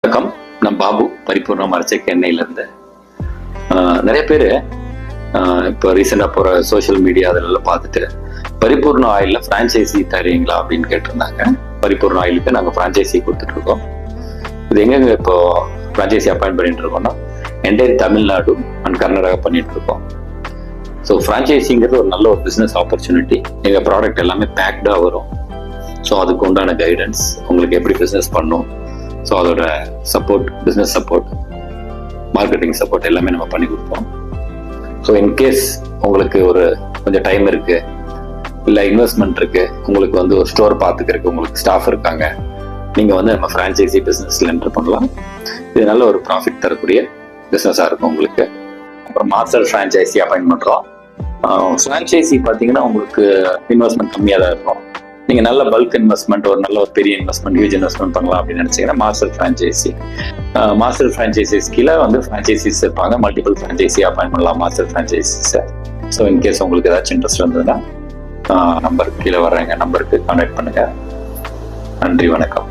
வணக்கம், நான் பாபு, பரிபூர்ண மரச்செக்கு எண்ணெயிலேருந்து. நிறைய பேர் இப்போ ரீசெண்டாக போகிற சோஷியல் மீடியா அதெல்லாம் பார்த்துட்டு பரிபூர்ண ஆயிலில் ஃப்ரான்ச்சைசி தரீங்களா அப்படின்னு கேட்டிருந்தாங்க. பரிபூர்ண ஆயிலுக்கு நாங்கள் ஃப்ரான்ச்சைசி கொடுத்துட்ருக்கோம். இது எங்கெங்க இப்போ ஃப்ரான்ச்சைசி அப்பாயிண்ட் பண்ணிட்டு இருக்கோம்னா என்டையர் தமிழ்நாடு அண்ட் கர்நாடகா பண்ணிட்டு இருக்கோம். ஸோ ஃப்ரான்ச்சைசிங்கிறது ஒரு நல்ல ஒரு பிஸ்னஸ் ஆப்பர்ச்சுனிட்டி. எங்கள் ப்ராடக்ட் எல்லாமே பேக்டாக வரும். ஸோ அதுக்கு உண்டான கைடன்ஸ், உங்களுக்கு எப்படி பிஸ்னஸ் பண்ணும், ஸோ அதோட support, business support, marketing support எல்லாமே நம்ம பண்ணி கொடுப்போம். ஸோ இன்கேஸ் உங்களுக்கு ஒரு கொஞ்சம் டைம் இருக்கு, இல்லை இன்வெஸ்ட்மெண்ட் இருக்கு, உங்களுக்கு வந்து ஒரு ஸ்டோர் பார்த்துக்கிறதுக்கு உங்களுக்கு ஸ்டாஃப் இருக்காங்க, நீங்கள் வந்து நம்ம ஃப்ரான்ச்சைசி பிஸ்னஸில் என்டர் பண்ணலாம். இது நல்ல ஒரு ப்ராஃபிட் தரக்கூடிய பிஸ்னஸாக இருக்கும் உங்களுக்கு. அப்புறம் மாஸ்டர் ஃப்ரான்ச்சைசி அப்பாயிண்ட் பண்ணுறோம். ஃப்ரான்ச்சைசி பார்த்தீங்கன்னா உங்களுக்கு இன்வெஸ்ட்மெண்ட் கம்மியாக தான் இருக்கும். நீங்கள் நல்ல பல்க் இன்வெஸ்ட்மெண்ட், ஒரு நல்ல ஒரு பெரிய இன்வெஸ்ட்மெண்ட், ஹியூஜ் இன்வெஸ்ட்மெண்ட் பண்ணலாம் அப்படின்னு நினச்சிங்கன்னா மாஸ்டர் ஃப்ரான்ச்சைசி. மாஸ்டர் ஃப்ரான்ச்சைசிஸ் கீழே வந்து ஃப்ரான்ச்சைசிஸ் இருப்பாங்க. மல்டிபிள் ஃப்ரான்ச்சைசி அப்பாயிண்ட் பண்ணலாம் மாஸ்டர் ஃப்ரான்ச்சைசிஸை. ஸோ இன்கேஸ் உங்களுக்கு ஏதாச்சும் இன்ட்ரெஸ்ட் இருந்ததுன்னா நம்பர் கீழே வர்றேங்க, நம்பருக்கு கான்டாக்ட் பண்ணுங்கள். நன்றி, வணக்கம்.